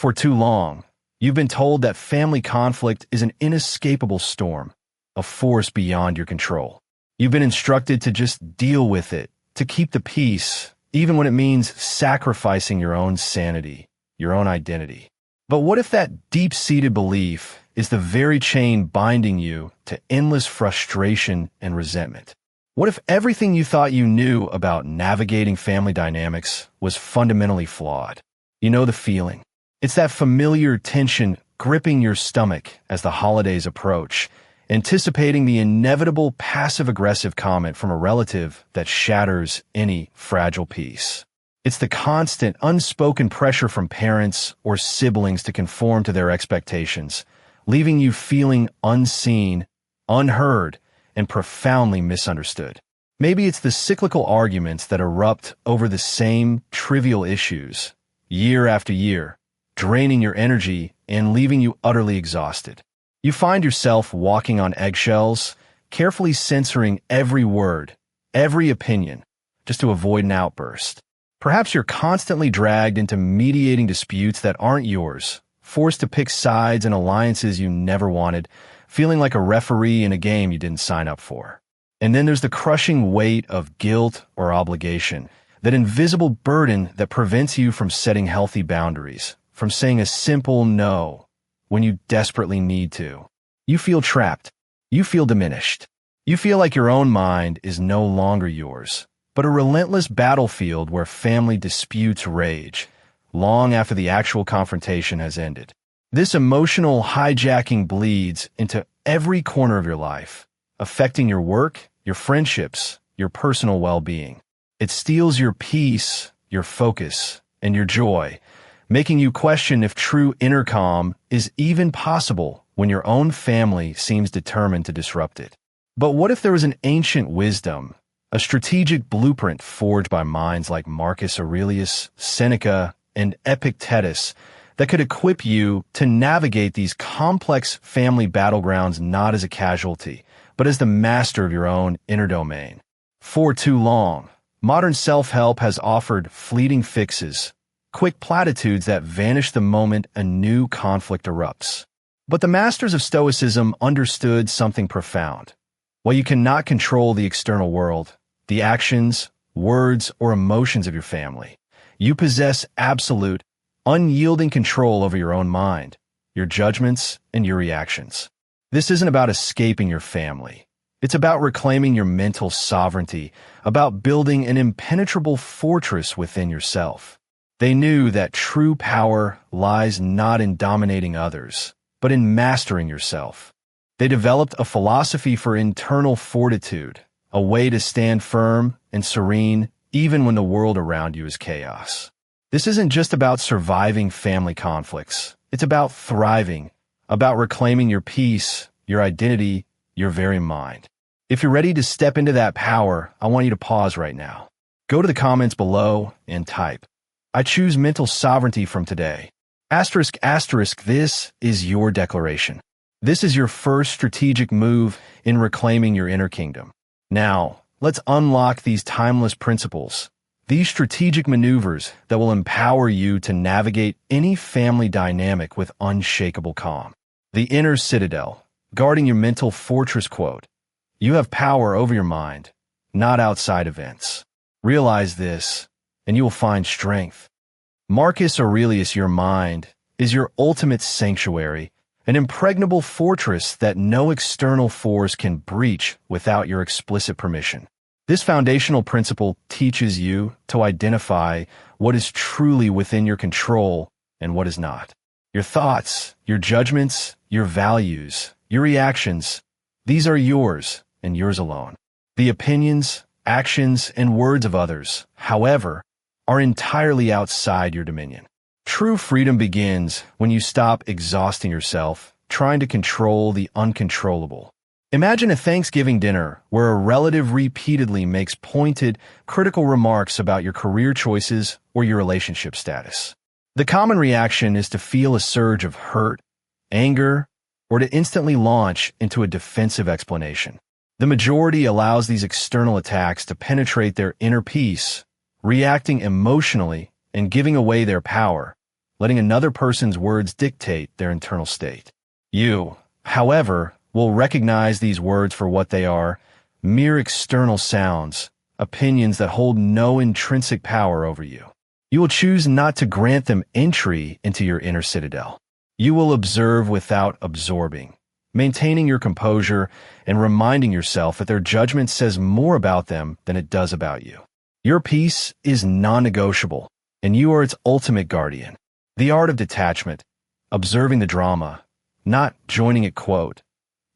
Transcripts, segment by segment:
For too long, you've been told that family conflict is an inescapable storm, a force beyond your control. You've been instructed to just deal with it, to keep the peace, even when it means sacrificing your own sanity, your own identity. But what if that deep-seated belief is the very chain binding you to endless frustration and resentment? What if everything you thought you knew about navigating family dynamics was fundamentally flawed? You know the feeling. It's that familiar tension gripping your stomach as the holidays approach, anticipating the inevitable passive-aggressive comment from a relative that shatters any fragile peace. It's the constant, unspoken pressure from parents or siblings to conform to their expectations, leaving you feeling unseen, unheard, and profoundly misunderstood. Maybe it's the cyclical arguments that erupt over the same trivial issues, year after year, draining your energy and leaving you utterly exhausted. You find yourself walking on eggshells, carefully censoring every word, every opinion, just to avoid an outburst. Perhaps you're constantly dragged into mediating disputes that aren't yours, forced to pick sides in alliances you never wanted, feeling like a referee in a game you didn't sign up for. And then there's the crushing weight of guilt or obligation, that invisible burden that prevents you from setting healthy boundaries, from saying a simple no when you desperately need to. You feel trapped. You feel diminished. You feel like your own mind is no longer yours, but a relentless battlefield where family disputes rage, long after the actual confrontation has ended. This emotional hijacking bleeds into every corner of your life, affecting your work, your friendships, your personal well-being. It steals your peace, your focus, and your joy, making you question if true inner calm is even possible when your own family seems determined to disrupt it. But what if there was an ancient wisdom, a strategic blueprint forged by minds like Marcus Aurelius, Seneca, and Epictetus that could equip you to navigate these complex family battlegrounds not as a casualty, but as the master of your own inner domain? For too long, modern self-help has offered fleeting fixes, quick platitudes that vanish the moment a new conflict erupts. But the masters of Stoicism understood something profound. While you cannot control the external world, the actions, words, or emotions of your family, you possess absolute, unyielding control over your own mind, your judgments, and your reactions. This isn't about escaping your family. It's about reclaiming your mental sovereignty, about building an impenetrable fortress within yourself. They knew that true power lies not in dominating others, but in mastering yourself. They developed a philosophy for internal fortitude, a way to stand firm and serene even when the world around you is chaos. This isn't just about surviving family conflicts. It's about thriving, about reclaiming your peace, your identity, your very mind. If you're ready to step into that power, I want you to pause right now. Go to the comments below and type, "I choose mental sovereignty from today." Asterisk, asterisk, this is your declaration. This is your first strategic move in reclaiming your inner kingdom. Now, let's unlock these timeless principles, these strategic maneuvers that will empower you to navigate any family dynamic with unshakable calm. The inner citadel, guarding your mental fortress quote. You have power over your mind, not outside events. Realize this, and you will find strength. Marcus Aurelius, your mind, is your ultimate sanctuary, an impregnable fortress that no external force can breach without your explicit permission. This foundational principle teaches you to identify what is truly within your control and what is not. Your thoughts, your judgments, your values, your reactions, these are yours and yours alone. The opinions, actions, and words of others, however, are entirely outside your dominion. True freedom begins when you stop exhausting yourself trying to control the uncontrollable. Imagine a Thanksgiving dinner where a relative repeatedly makes pointed, critical remarks about your career choices or your relationship status. The common reaction is to feel a surge of hurt, anger, or to instantly launch into a defensive explanation. The majority allows these external attacks to penetrate their inner peace, reacting emotionally and giving away their power, letting another person's words dictate their internal state. You, however, will recognize these words for what they are, mere external sounds, opinions that hold no intrinsic power over you. You will choose not to grant them entry into your inner citadel. You will observe without absorbing, maintaining your composure and reminding yourself that their judgment says more about them than it does about you. Your peace is non-negotiable, and you are its ultimate guardian. The art of detachment, observing the drama, not joining it. Quote,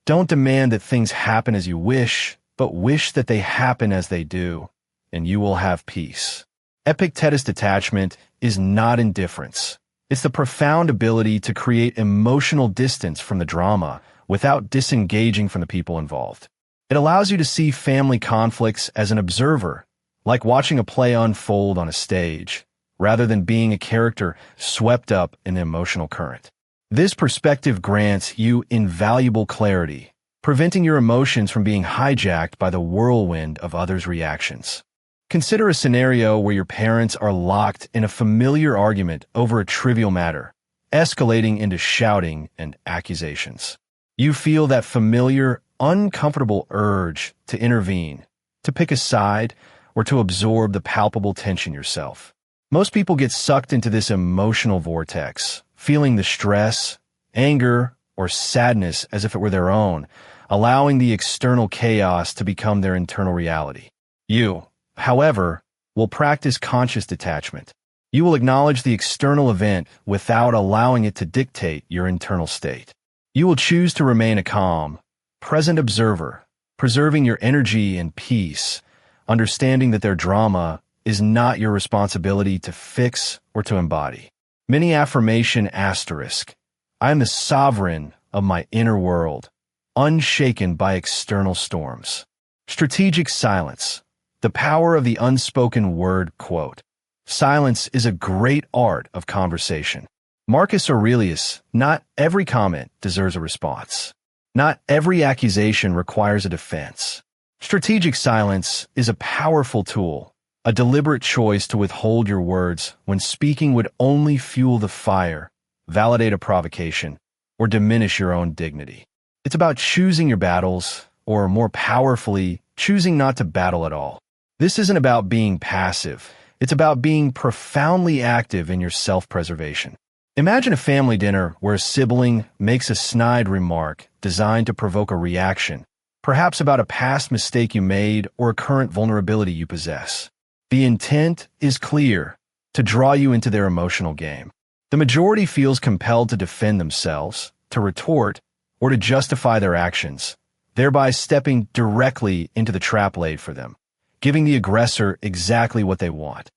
don't demand that things happen as you wish, but wish that they happen as they do, and you will have peace. Epictetus detachment is not indifference. It's the profound ability to create emotional distance from the drama without disengaging from the people involved. It allows you to see family conflicts as an observer, like watching a play unfold on a stage, rather than being a character swept up in the emotional current. This perspective grants you invaluable clarity, preventing your emotions from being hijacked by the whirlwind of others' reactions. Consider a scenario where your parents are locked in a familiar argument over a trivial matter, escalating into shouting and accusations. You feel that familiar, uncomfortable urge to intervene, to pick a side, or to absorb the palpable tension yourself. Most people get sucked into this emotional vortex, feeling the stress, anger, or sadness as if it were their own, allowing the external chaos to become their internal reality. You, however, will practice conscious detachment. You will acknowledge the external event without allowing it to dictate your internal state. You will choose to remain a calm, present observer, preserving your energy and peace, understanding that their drama is not your responsibility to fix or to embody. Mini affirmation asterisk. I am the sovereign of my inner world, unshaken by external storms. Strategic silence. The power of the unspoken word. Quote, silence is a great art of conversation. Marcus Aurelius, not every comment deserves a response. Not every accusation requires a defense. Strategic silence is a powerful tool, a deliberate choice to withhold your words when speaking would only fuel the fire, validate a provocation, or diminish your own dignity. It's about choosing your battles, or more powerfully, choosing not to battle at all. This isn't about being passive. It's about being profoundly active in your self-preservation. Imagine a family dinner where a sibling makes a snide remark designed to provoke a reaction, perhaps about a past mistake you made or a current vulnerability you possess. The intent is clear, to draw you into their emotional game. The majority feels compelled to defend themselves, to retort, or to justify their actions, thereby stepping directly into the trap laid for them, giving the aggressor exactly what they want,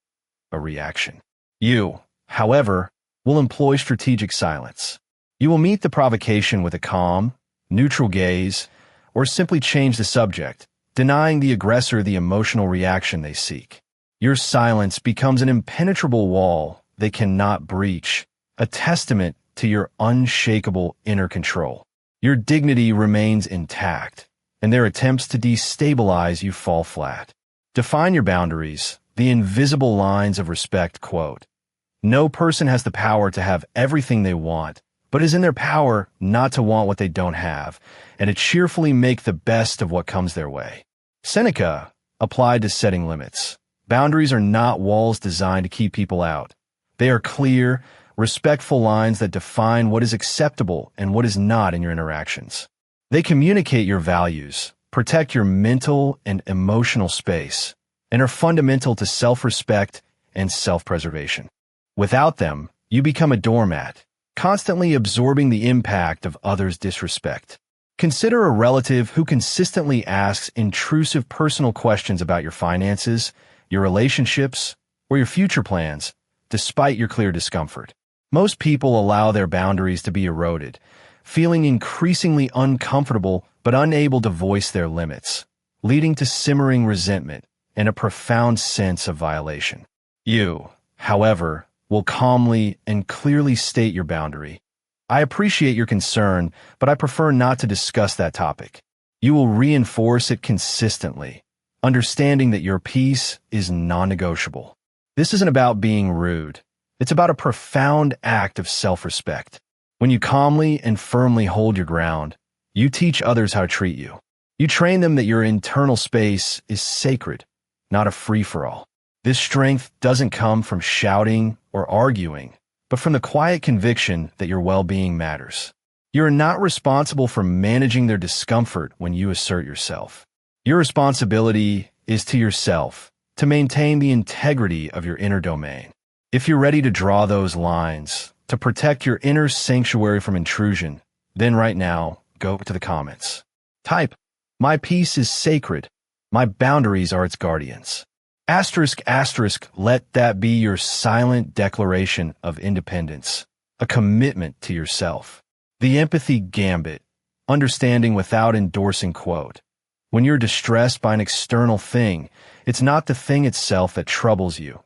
a reaction. You, however, will employ strategic silence. You will meet the provocation with a calm, neutral gaze, or simply change the subject, denying the aggressor the emotional reaction they seek. Your silence becomes an impenetrable wall they cannot breach, a testament to your unshakable inner control. Your dignity remains intact, and their attempts to destabilize you fall flat. Define your boundaries, the invisible lines of respect. Quote, no person has the power to have everything they want, but it is in their power not to want what they don't have, and to cheerfully make the best of what comes their way. Seneca applied to setting limits. Boundaries are not walls designed to keep people out. They are clear, respectful lines that define what is acceptable and what is not in your interactions. They communicate your values, protect your mental and emotional space, and are fundamental to self-respect and self-preservation. Without them, you become a doormat, constantly absorbing the impact of others' disrespect. Consider a relative who consistently asks intrusive personal questions about your finances, your relationships, or your future plans, despite your clear discomfort. Most people allow their boundaries to be eroded, feeling increasingly uncomfortable but unable to voice their limits, leading to simmering resentment and a profound sense of violation. You, however, will calmly and clearly state your boundary. I appreciate your concern, but I prefer not to discuss that topic. You will reinforce it consistently, understanding that your peace is non-negotiable. This isn't about being rude. It's about a profound act of self-respect. When you calmly and firmly hold your ground, you teach others how to treat you. You train them that your internal space is sacred, not a free-for-all. This strength doesn't come from shouting or arguing, but from the quiet conviction that your well-being matters. You're not responsible for managing their discomfort when you assert yourself. Your responsibility is to yourself, to maintain the integrity of your inner domain. If you're ready to draw those lines, to protect your inner sanctuary from intrusion, then right now, go to the comments. Type, "My peace is sacred. My boundaries are its guardians." ***, let that be your silent declaration of independence, a commitment to yourself. The empathy gambit, understanding without endorsing quote. When you're distressed by an external thing, it's not the thing itself that troubles you,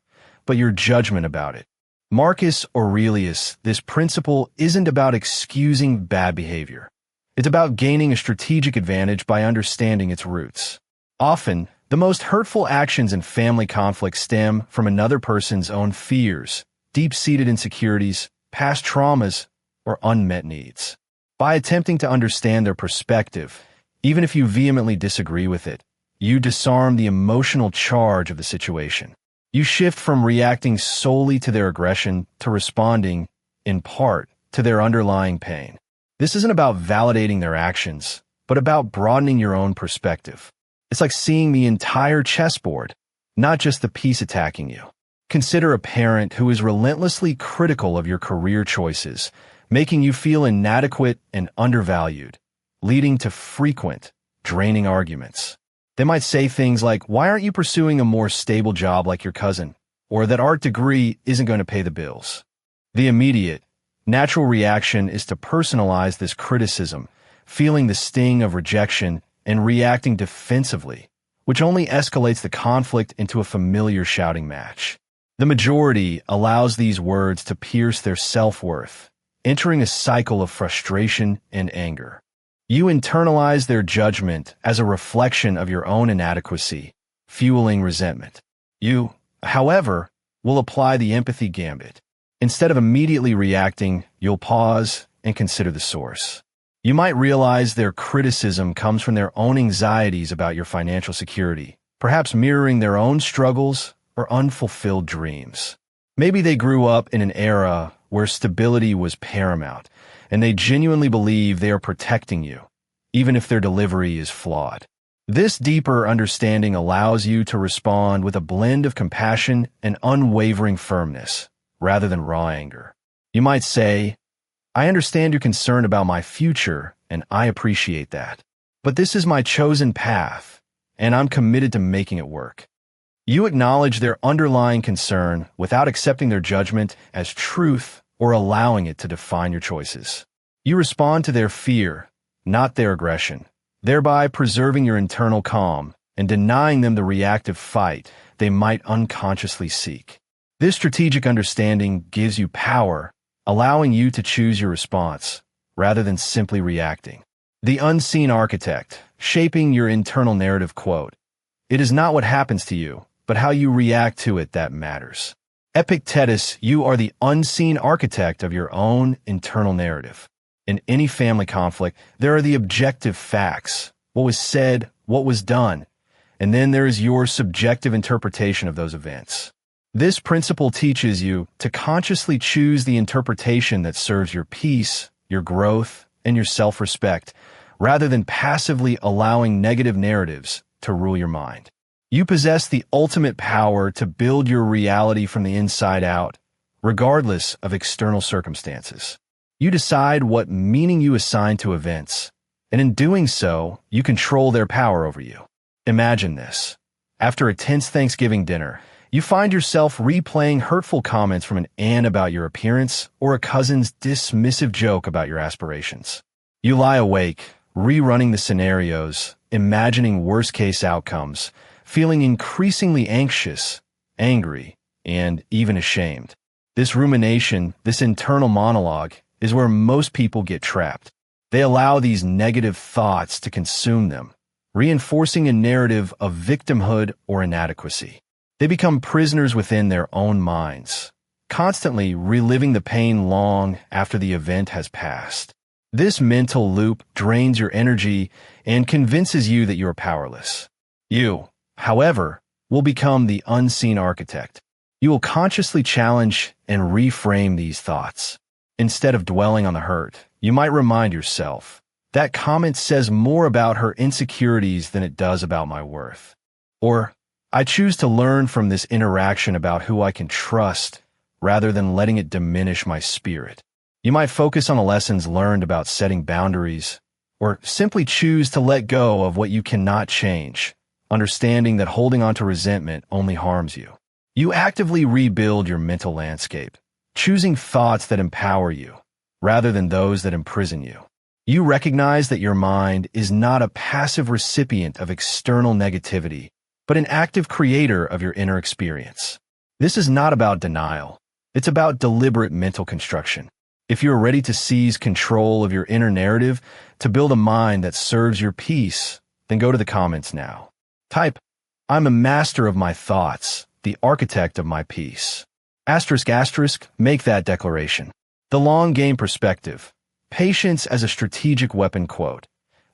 but your judgment about it. Marcus Aurelius, this principle isn't about excusing bad behavior. It's about gaining a strategic advantage by understanding its roots. Often, the most hurtful actions in family conflict stem from another person's own fears, deep-seated insecurities, past traumas, or unmet needs. By attempting to understand their perspective, even if you vehemently disagree with it, you disarm the emotional charge of the situation. You shift from reacting solely to their aggression to responding, in part, to their underlying pain. This isn't about validating their actions, but about broadening your own perspective. It's like seeing the entire chessboard, not just the piece attacking you. Consider a parent who is relentlessly critical of your career choices, making you feel inadequate and undervalued, leading to frequent, draining arguments. They might say things like, "Why aren't you pursuing a more stable job like your cousin?" Or that art degree isn't going to pay the bills. The immediate, natural reaction is to personalize this criticism, feeling the sting of rejection and reacting defensively, which only escalates the conflict into a familiar shouting match. The majority allows these words to pierce their self-worth, entering a cycle of frustration and anger. You internalize their judgment as a reflection of your own inadequacy, fueling resentment. You, however, will apply the empathy gambit. Instead of immediately reacting, you'll pause and consider the source. You might realize their criticism comes from their own anxieties about your financial security, perhaps mirroring their own struggles or unfulfilled dreams. Maybe they grew up in an era where stability was paramount, and they genuinely believe they are protecting you, even if their delivery is flawed. This deeper understanding allows you to respond with a blend of compassion and unwavering firmness, rather than raw anger. You might say, "I understand your concern about my future, and I appreciate that. But this is my chosen path, and I'm committed to making it work." You acknowledge their underlying concern without accepting their judgment as truth or allowing it to define your choices. You respond to their fear, not their aggression, thereby preserving your internal calm and denying them the reactive fight they might unconsciously seek. This strategic understanding gives you power, allowing you to choose your response, rather than simply reacting. The unseen architect, shaping your internal narrative quote, "It is not what happens to you, but how you react to it that matters." Epictetus, you are the unseen architect of your own internal narrative. In any family conflict, there are the objective facts, what was said, what was done, and then there is your subjective interpretation of those events. This principle teaches you to consciously choose the interpretation that serves your peace, your growth, and your self-respect, rather than passively allowing negative narratives to rule your mind. You possess the ultimate power to build your reality from the inside out, regardless of external circumstances. You decide what meaning you assign to events, and in doing so, you control their power over you. Imagine this. After a tense Thanksgiving dinner, you find yourself replaying hurtful comments from an aunt about your appearance or a cousin's dismissive joke about your aspirations. You lie awake, rerunning the scenarios, imagining worst-case outcomes, feeling increasingly anxious, angry, and even ashamed. This rumination, this internal monologue, is where most people get trapped. They allow these negative thoughts to consume them, reinforcing a narrative of victimhood or inadequacy. They become prisoners within their own minds, constantly reliving the pain long after the event has passed. This mental loop drains your energy and convinces you that you are powerless. You, however, will become the unseen architect. You will consciously challenge and reframe these thoughts. Instead of dwelling on the hurt, you might remind yourself, that comment says more about her insecurities than it does about my worth. Or, I choose to learn from this interaction about who I can trust rather than letting it diminish my spirit. You might focus on the lessons learned about setting boundaries, or simply choose to let go of what you cannot change, understanding that holding on to resentment only harms you. You actively rebuild your mental landscape, choosing thoughts that empower you, rather than those that imprison you. You recognize that your mind is not a passive recipient of external negativity, but an active creator of your inner experience. This is not about denial. It's about deliberate mental construction. If you're ready to seize control of your inner narrative to build a mind that serves your peace, then go to the comments now. Type, "I'm a master of my thoughts, the architect of my peace." Asterisk asterisk, make that declaration. The long game perspective. Patience as a strategic weapon quote.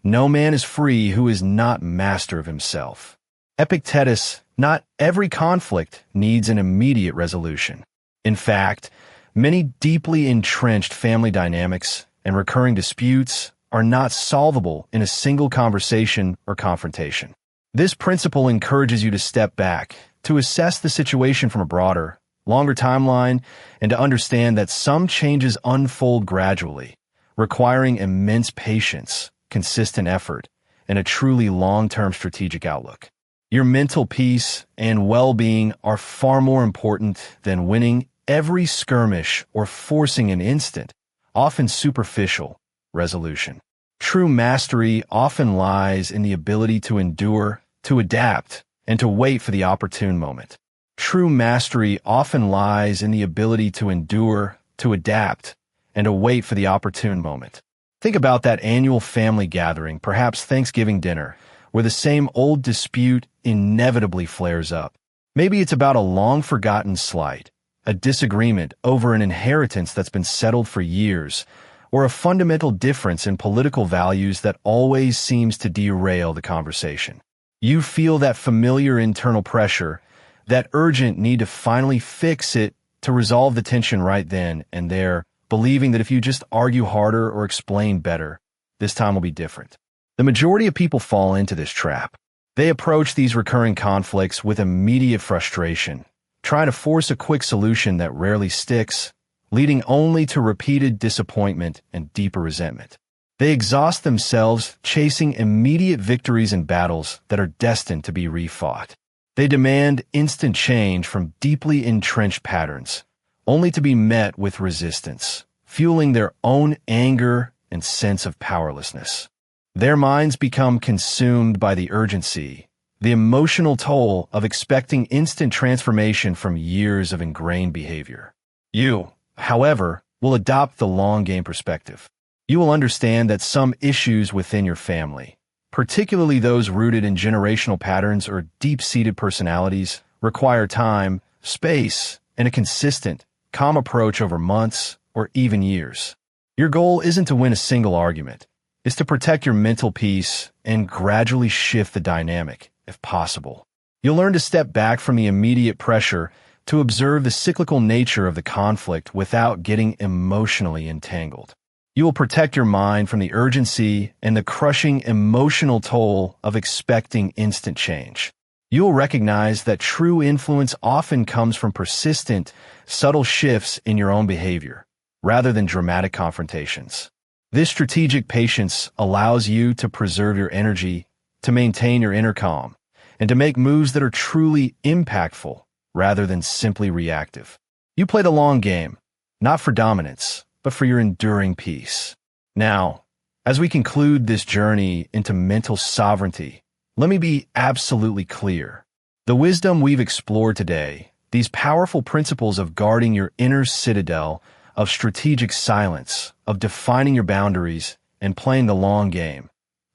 No man is free who is not master of himself. Epictetus, not every conflict needs an immediate resolution. In fact, many deeply entrenched family dynamics and recurring disputes are not solvable in a single conversation or confrontation. This principle encourages you to step back, to assess the situation from a broader, longer timeline, and to understand that some changes unfold gradually, requiring immense patience, consistent effort, and a truly long-term strategic outlook. Your mental peace and well-being are far more important than winning every skirmish or forcing an instant, often superficial, resolution. True mastery often lies in the ability to endure, to adapt, and to wait for the opportune moment. True mastery often lies in the ability to endure, to adapt, and to wait for the opportune moment. Think about that annual family gathering, perhaps Thanksgiving dinner, where the same old dispute inevitably flares up. Maybe it's about a long-forgotten slight, a disagreement over an inheritance that's been settled for years, or a fundamental difference in political values that always seems to derail the conversation. You feel that familiar internal pressure, that urgent need to finally fix it, to resolve the tension right then and there, believing that if you just argue harder or explain better, this time will be different. The majority of people fall into this trap. They approach these recurring conflicts with immediate frustration, trying to force a quick solution that rarely sticks, leading only to repeated disappointment and deeper resentment. They exhaust themselves chasing immediate victories in battles that are destined to be refought. They demand instant change from deeply entrenched patterns, only to be met with resistance, fueling their own anger and sense of powerlessness. Their minds become consumed by the urgency, the emotional toll of expecting instant transformation from years of ingrained behavior. You, however, will adopt the long-game perspective. You will understand that some issues within your family, particularly those rooted in generational patterns or deep-seated personalities, require time, space, and a consistent, calm approach over months or even years. Your goal isn't to win a single argument. It's to protect your mental peace and gradually shift the dynamic, if possible. You'll learn to step back from the immediate pressure to observe the cyclical nature of the conflict without getting emotionally entangled. You will protect your mind from the urgency and the crushing emotional toll of expecting instant change. You will recognize that true influence often comes from persistent, subtle shifts in your own behavior, rather than dramatic confrontations. This strategic patience allows you to preserve your energy, to maintain your inner calm, and to make moves that are truly impactful rather than simply reactive. You play the long game, not for dominance, but for your enduring peace. Now, as we conclude this journey into mental sovereignty, let me be absolutely clear. The wisdom we've explored today, these powerful principles of guarding your inner citadel, of strategic silence, of defining your boundaries, and playing the long game,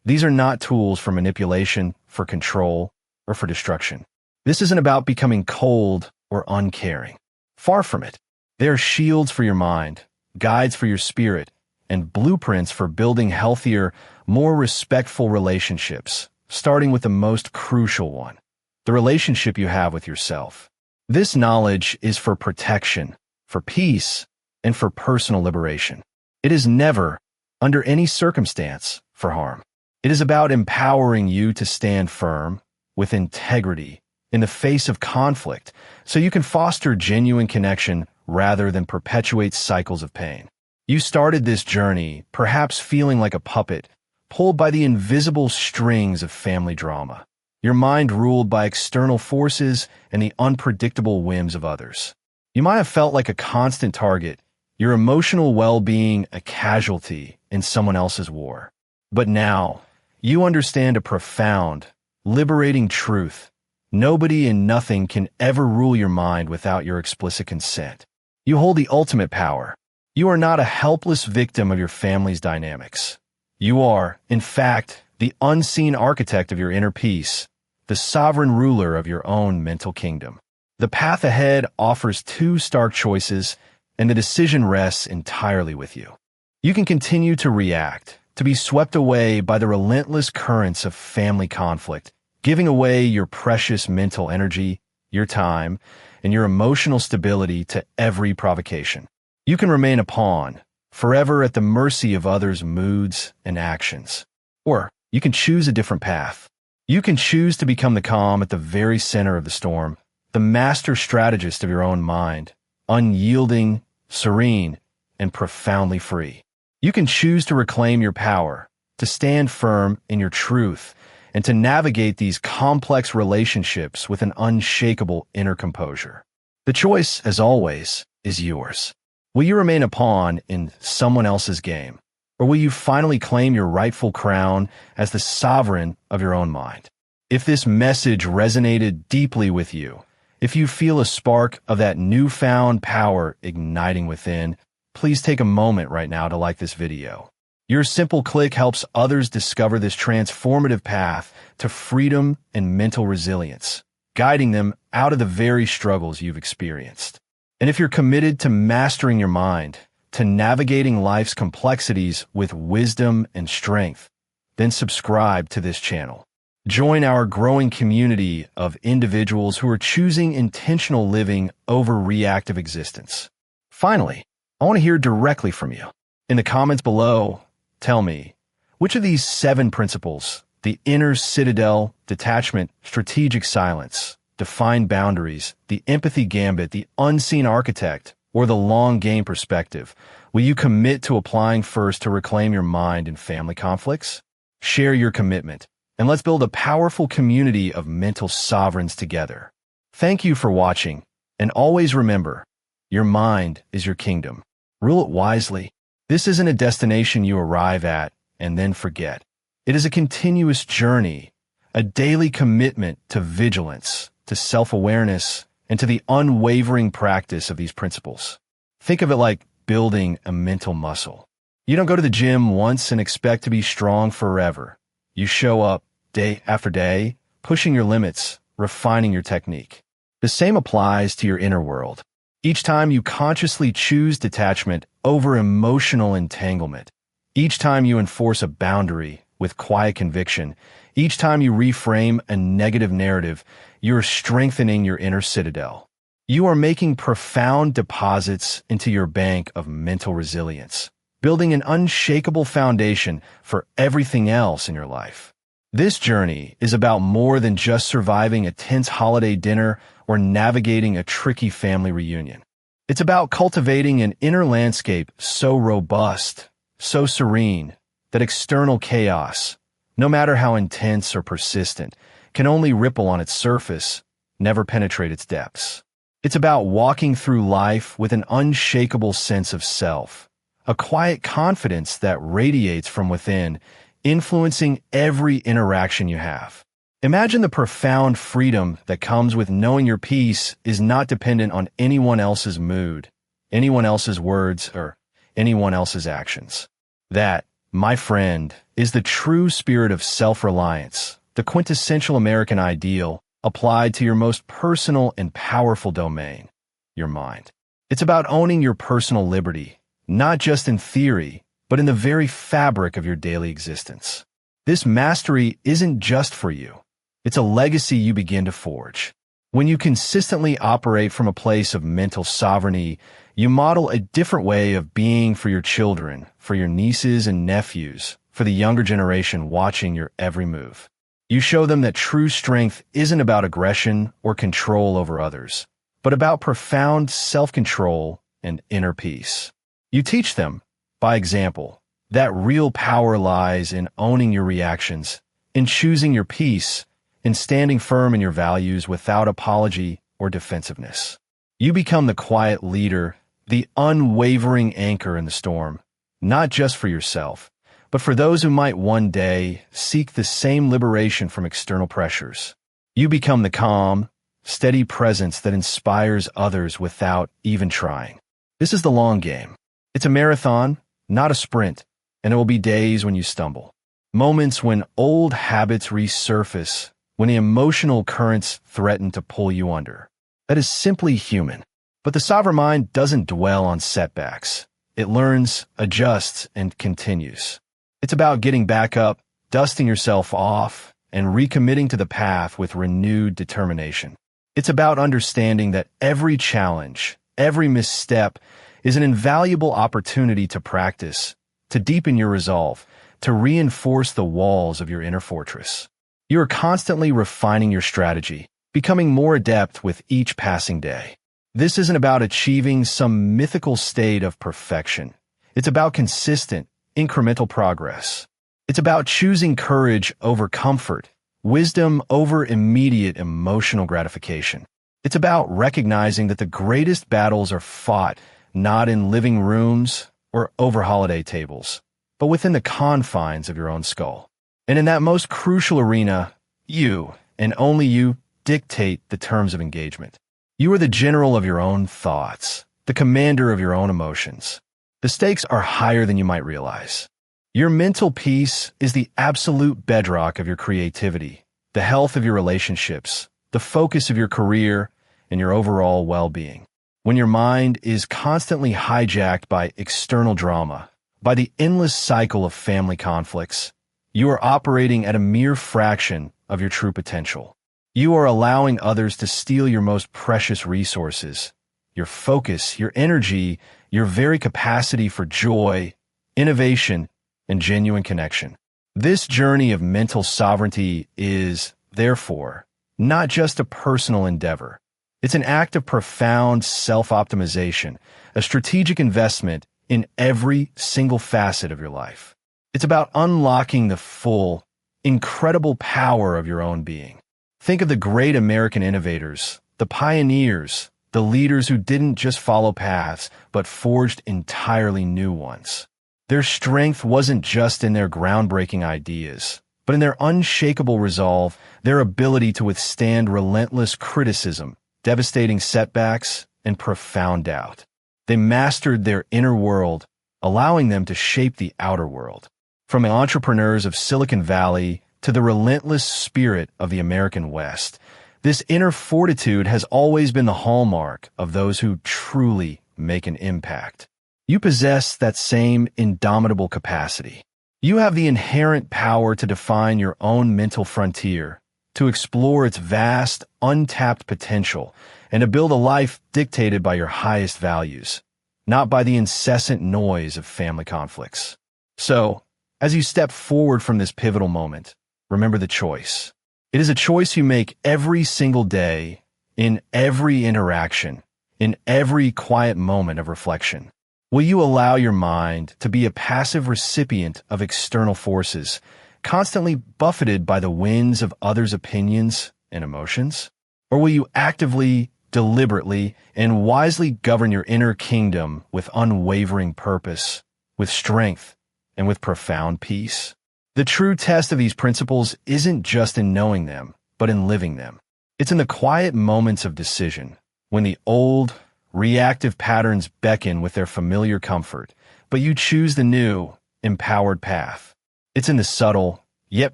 these are not tools for manipulation, for control, or for destruction. This isn't about becoming cold or uncaring. Far from it. They are shields for your mind, guides for your spirit, and blueprints for building healthier, more respectful relationships, starting with the most crucial one, the relationship you have with yourself. This knowledge is for protection, for peace, and for personal liberation. It is never, under any circumstance, for harm. It is about empowering you to stand firm, with integrity, in the face of conflict, so you can foster genuine connection rather than perpetuate cycles of pain. You started this journey, perhaps feeling like a puppet, pulled by the invisible strings of family drama, your mind ruled by external forces and the unpredictable whims of others. You might have felt like a constant target, your emotional well-being a casualty in someone else's war. But now, you understand a profound, liberating truth. Nobody and nothing can ever rule your mind without your explicit consent. You hold the ultimate power. You are not a helpless victim of your family's dynamics. You are, in fact, the unseen architect of your inner peace, the sovereign ruler of your own mental kingdom. The path ahead offers two stark choices, and the decision rests entirely with you. You can continue to react, to be swept away by the relentless currents of family conflict, giving away your precious mental energy, your time, and your emotional stability to every provocation. You can remain a pawn, forever at the mercy of others' moods and actions. Or you can choose a different path. You can choose to become the calm at the very center of the storm, the master strategist of your own mind, unyielding, serene, and profoundly free. You can choose to reclaim your power, to stand firm in your truth, and to navigate these complex relationships with an unshakable inner composure. The choice, as always, is yours. Will you remain a pawn in someone else's game, or will you finally claim your rightful crown as the sovereign of your own mind? If this message resonated deeply with you, if you feel a spark of that newfound power igniting within, please take a moment right now to like this video. Your simple click helps others discover this transformative path to freedom and mental resilience, guiding them out of the very struggles you've experienced. And if you're committed to mastering your mind, to navigating life's complexities with wisdom and strength, then subscribe to this channel. Join our growing community of individuals who are choosing intentional living over reactive existence. Finally, I want to hear directly from you. In the comments below, tell me, which of these 7 principles, the inner citadel, detachment, strategic silence, defined boundaries, the empathy gambit, the unseen architect, or the long game perspective, will you commit to applying first to reclaim your mind in family conflicts? Share your commitment, and let's build a powerful community of mental sovereigns together. Thank you for watching, and always remember, your mind is your kingdom. Rule it wisely. This isn't a destination you arrive at and then forget. It is a continuous journey, a daily commitment to vigilance, to self-awareness, and to the unwavering practice of these principles. Think of it like building a mental muscle. You don't go to the gym once and expect to be strong forever. You show up day after day, pushing your limits, refining your technique. The same applies to your inner world. Each time you consciously choose detachment over emotional entanglement, each time you enforce a boundary with quiet conviction, each time you reframe a negative narrative, you're strengthening your inner citadel. You are making profound deposits into your bank of mental resilience, building an unshakable foundation for everything else in your life. This journey is about more than just surviving a tense holiday dinner or navigating a tricky family reunion. It's about cultivating an inner landscape so robust, so serene, that external chaos, no matter how intense or persistent, can only ripple on its surface, never penetrate its depths. It's about walking through life with an unshakable sense of self, a quiet confidence that radiates from within, influencing every interaction you have. Imagine the profound freedom that comes with knowing your peace is not dependent on anyone else's mood, anyone else's words, or anyone else's actions. That, my friend, is the true spirit of self-reliance, the quintessential American ideal applied to your most personal and powerful domain, your mind. It's about owning your personal liberty, not just in theory, but in the very fabric of your daily existence. This mastery isn't just for you. It's a legacy you begin to forge. When you consistently operate from a place of mental sovereignty, you model a different way of being for your children, for your nieces and nephews, for the younger generation watching your every move. You show them that true strength isn't about aggression or control over others, but about profound self-control and inner peace. You teach them, by example, that real power lies in owning your reactions, in choosing your peace, in standing firm in your values without apology or defensiveness. You become the quiet leader, the unwavering anchor in the storm, not just for yourself, but for those who might one day seek the same liberation from external pressures. You become the calm, steady presence that inspires others without even trying. This is the long game. It's a marathon, not a sprint, and there will be days when you stumble. Moments when old habits resurface, when the emotional currents threaten to pull you under. That is simply human. But the sovereign mind doesn't dwell on setbacks. It learns, adjusts, and continues. It's about getting back up, dusting yourself off, and recommitting to the path with renewed determination. It's about understanding that every challenge, every misstep, is an invaluable opportunity to practice, to deepen your resolve, to reinforce the walls of your inner fortress. You are constantly refining your strategy, becoming more adept with each passing day. This isn't about achieving some mythical state of perfection. It's about consistent, incremental progress. It's about choosing courage over comfort, wisdom over immediate emotional gratification. It's about recognizing that the greatest battles are fought not in living rooms or over holiday tables, but within the confines of your own skull. And in that most crucial arena, you, and only you, dictate the terms of engagement. You are the general of your own thoughts, the commander of your own emotions. The stakes are higher than you might realize. Your mental peace is the absolute bedrock of your creativity, the health of your relationships, the focus of your career, and your overall well-being. When your mind is constantly hijacked by external drama, by the endless cycle of family conflicts, you are operating at a mere fraction of your true potential. You are allowing others to steal your most precious resources, your focus, your energy, your very capacity for joy, innovation, and genuine connection. This journey of mental sovereignty is, therefore, not just a personal endeavor. It's an act of profound self-optimization, a strategic investment in every single facet of your life. It's about unlocking the full, incredible power of your own being. Think of the great American innovators, the pioneers, the leaders who didn't just follow paths, but forged entirely new ones. Their strength wasn't just in their groundbreaking ideas, but in their unshakable resolve, their ability to withstand relentless criticism, devastating setbacks, and profound doubt. They mastered their inner world, allowing them to shape the outer world. From the entrepreneurs of Silicon Valley to the relentless spirit of the American West, this inner fortitude has always been the hallmark of those who truly make an impact. You possess that same indomitable capacity. You have the inherent power to define your own mental frontier, to explore its vast, untapped potential, and to build a life dictated by your highest values, not by the incessant noise of family conflicts. So, as you step forward from this pivotal moment, remember the choice. It is a choice you make every single day, in every interaction, in every quiet moment of reflection. Will you allow your mind to be a passive recipient of external forces, constantly buffeted by the winds of others' opinions and emotions? Or will you actively, deliberately, and wisely govern your inner kingdom with unwavering purpose, with strength, and with profound peace? The true test of these principles isn't just in knowing them, but in living them. It's in the quiet moments of decision, when the old, reactive patterns beckon with their familiar comfort, but you choose the new, empowered path. It's in the subtle, yet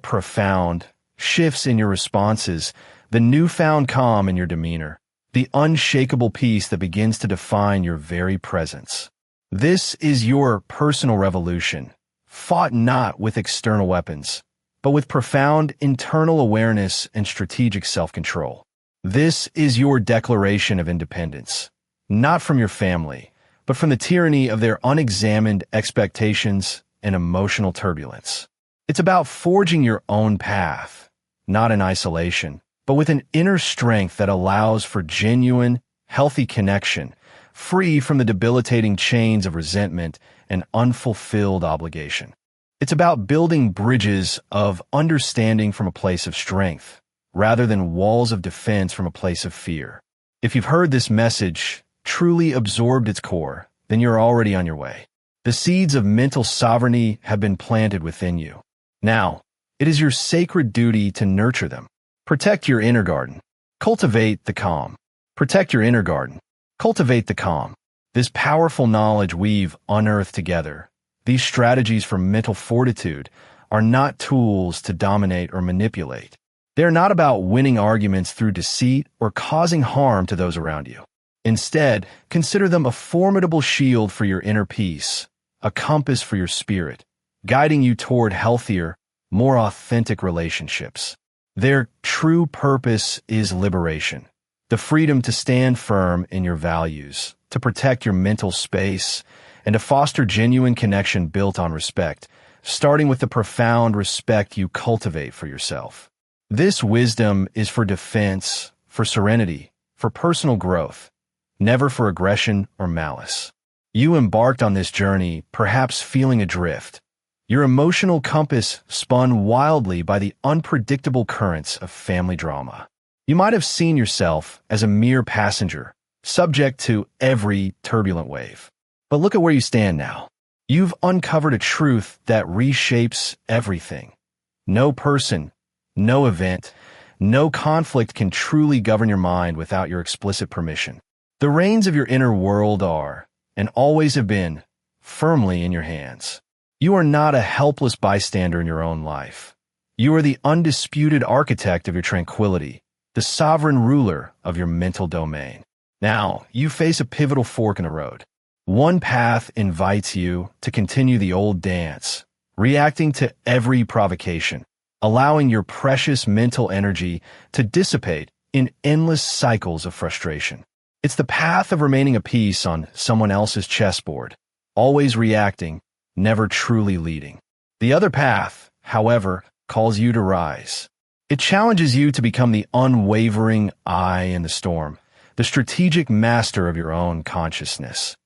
profound, shifts in your responses, the newfound calm in your demeanor, the unshakable peace that begins to define your very presence. This is your personal revolution, fought not with external weapons, but with profound internal awareness and strategic self-control. This is your declaration of independence, not from your family, but from the tyranny of their unexamined expectations and emotional turbulence. It's about forging your own path, not in isolation, but with an inner strength that allows for genuine, healthy connection, free from the debilitating chains of resentment and unfulfilled obligation. It's about building bridges of understanding from a place of strength, rather than walls of defense from a place of fear. If you've heard this message, truly absorbed its core, then you're already on your way. The seeds of mental sovereignty have been planted within you. Now, it is your sacred duty to nurture them. Protect your inner garden. Cultivate the calm. Protect your inner garden. Cultivate the calm. This powerful knowledge we've unearthed together, these strategies for mental fortitude, are not tools to dominate or manipulate. They're not about winning arguments through deceit or causing harm to those around you. Instead, consider them a formidable shield for your inner peace, a compass for your spirit, guiding you toward healthier, more authentic relationships. Their true purpose is liberation, the freedom to stand firm in your values, to protect your mental space, and to foster genuine connection built on respect, starting with the profound respect you cultivate for yourself. This wisdom is for defense, for serenity, for personal growth, never for aggression or malice. You embarked on this journey, perhaps feeling adrift, your emotional compass spun wildly by the unpredictable currents of family drama. You might have seen yourself as a mere passenger, subject to every turbulent wave. But look at where you stand now. You've uncovered a truth that reshapes everything. No person, no event, no conflict can truly govern your mind without your explicit permission. The reins of your inner world are, and always have been, firmly in your hands. You are not a helpless bystander in your own life. You are the undisputed architect of your tranquility, the sovereign ruler of your mental domain. Now, you face a pivotal fork in the road. One path invites you to continue the old dance, reacting to every provocation, allowing your precious mental energy to dissipate in endless cycles of frustration. It's the path of remaining a piece on someone else's chessboard, always reacting, never truly leading. The other path, however, calls you to rise. It challenges you to become the unwavering eye in the storm, the strategic master of your own consciousness,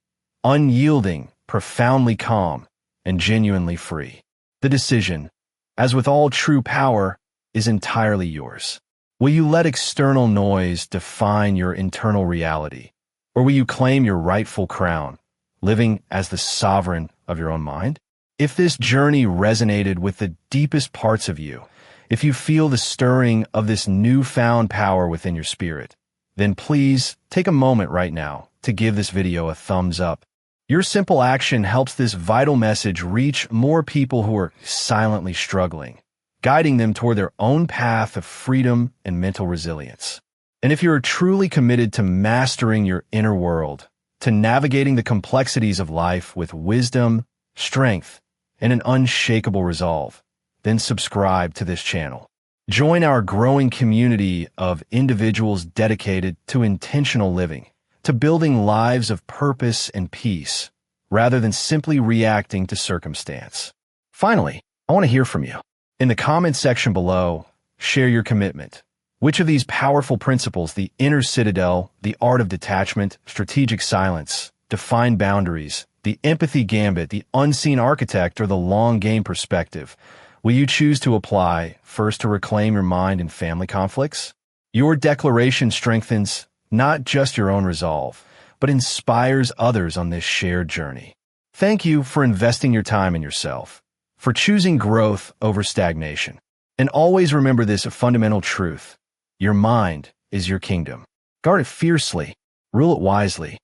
unyielding, profoundly calm, and genuinely free. The decision, as with all true power, is entirely yours. Will you let external noise define your internal reality, or will you claim your rightful crown, living as the sovereign of your own mind? If this journey resonated with the deepest parts of you, if you feel the stirring of this newfound power within your spirit, then please take a moment right now to give this video a thumbs up. Your simple action helps this vital message reach more people who are silently struggling, guiding them toward their own path of freedom and mental resilience. And if you're truly committed to mastering your inner world, to navigating the complexities of life with wisdom, strength, and an unshakable resolve, then subscribe to this channel. Join our growing community of individuals dedicated to intentional living, to building lives of purpose and peace, rather than simply reacting to circumstance. Finally, I want to hear from you. In the comments section below, share your commitment. Which of these powerful principles, the inner citadel, the art of detachment, strategic silence, defined boundaries, the empathy gambit, the unseen architect, or the long game perspective, will you choose to apply first to reclaim your mind in family conflicts? Your declaration strengthens not just your own resolve, but inspires others on this shared journey. Thank you for investing your time in yourself, for choosing growth over stagnation. And always remember this fundamental truth: your mind is your kingdom. Guard it fiercely, rule it wisely,